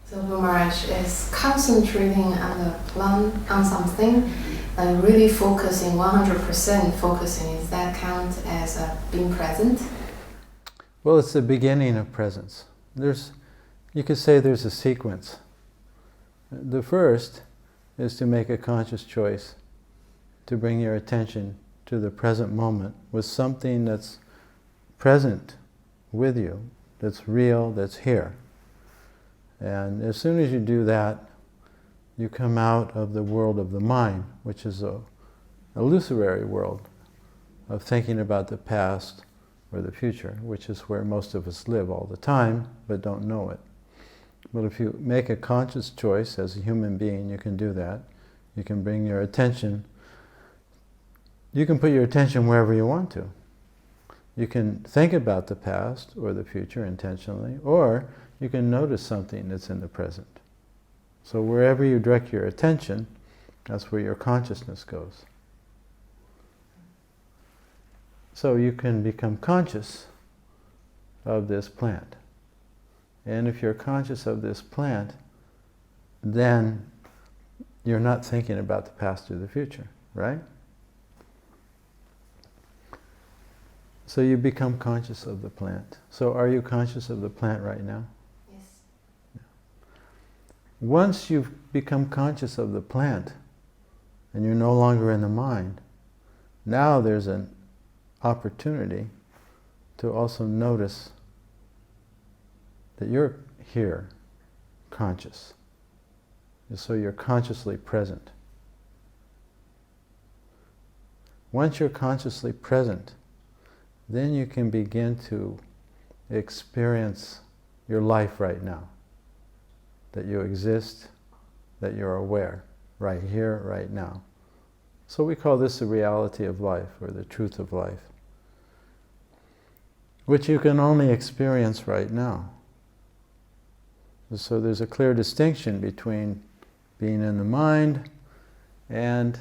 So for Maharaj is concentrating on the plan, on something, and really focusing 100% focusing. Is that count as being present? Well, it's the beginning of presence. You could say there's a sequence. The first is to make a conscious choice to bring your attention to the present moment with something that's present with you, that's real, that's here. And as soon as you do that, you come out of the world of the mind, which is a illusory world of thinking about the past or the future, which is where most of us live all the time, but don't know it. But if you make a conscious choice as a human being, you can do that. You can bring your attention, you can put your attention wherever you want to. You can think about the past or the future intentionally, or you can notice something that's in the present. So wherever you direct your attention, that's where your consciousness goes. So you can become conscious of this plant. And if you're conscious of this plant, then you're not thinking about the past or the future, right? So you become conscious of the plant. So are you conscious of the plant right now? Yes. Once you've become conscious of the plant, and you're no longer in the mind, now there's an opportunity to also notice that you're here, conscious. So you're consciously present. Once you're consciously present, then you can begin to experience your life right now. That you exist, that you're aware, right here, right now. So we call this the reality of life, or the truth of life, which you can only experience right now. So there's a clear distinction between being in the mind and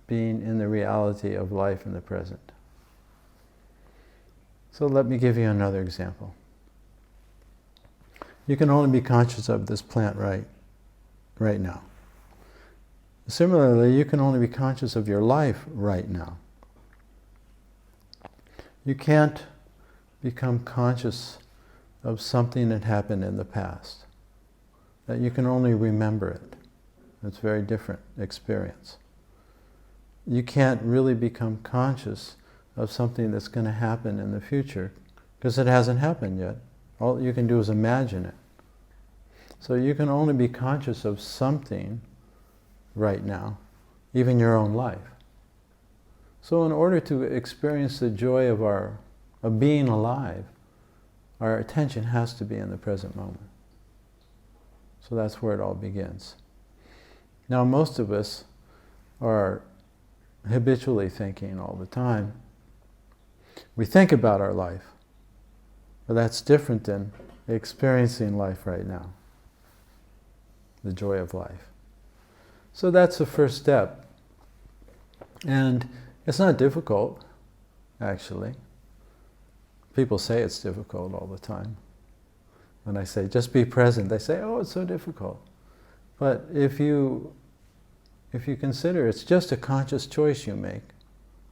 being in the reality of life in the present. So let me give you another example. You can only be conscious of this plant right now. Similarly, you can only be conscious of your life right now. You can't become conscious of something that happened in the past. That you can only remember it. It's a very different experience. You can't really become conscious of something that's going to happen in the future because it hasn't happened yet. All you can do is imagine it. So you can only be conscious of something right now, even your own life. So in order to experience the joy of being alive, our attention has to be in the present moment. So that's where it all begins. Now most of us are habitually thinking all the time. We think about our life, but that's different than experiencing life right now, the joy of life. So that's the first step. And it's not difficult, actually. People say it's difficult all the time. When I say, just be present, they say, oh, it's so difficult. But if you consider it's just a conscious choice you make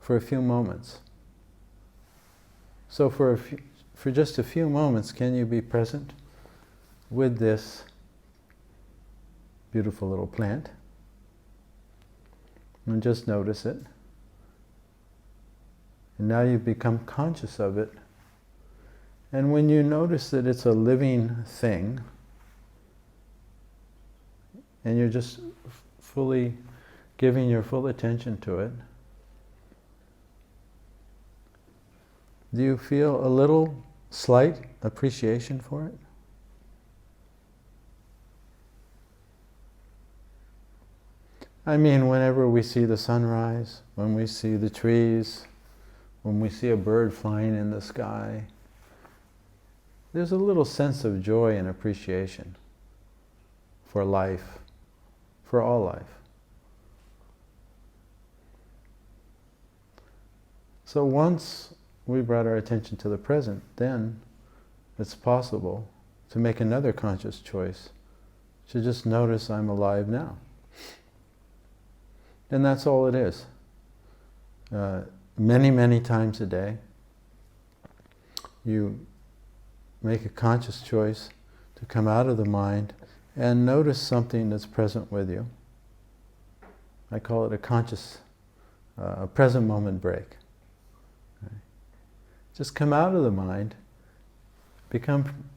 for a few moments. So for just a few moments, can you be present with this beautiful little plant? And just notice it. And now you've become conscious of it. And when you notice that it's a living thing, and you're just fully giving your full attention to it, do you feel a little slight appreciation for it? I mean, whenever we see the sunrise, when we see the trees, when we see a bird flying in the sky, there's a little sense of joy and appreciation for life, for all life. So once we brought our attention to the present, then it's possible to make another conscious choice to just notice I'm alive now. And that's all it is. Many, many times a day, you make a conscious choice to come out of the mind and notice something that's present with you. I call it a conscious, a present moment break. Right? Just come out of the mind,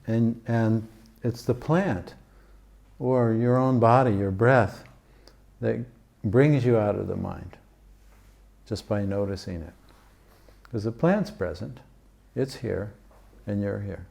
and it's the plant or your own body, your breath, that brings you out of the mind just by noticing it. Because the plant's present, it's here, and you're here.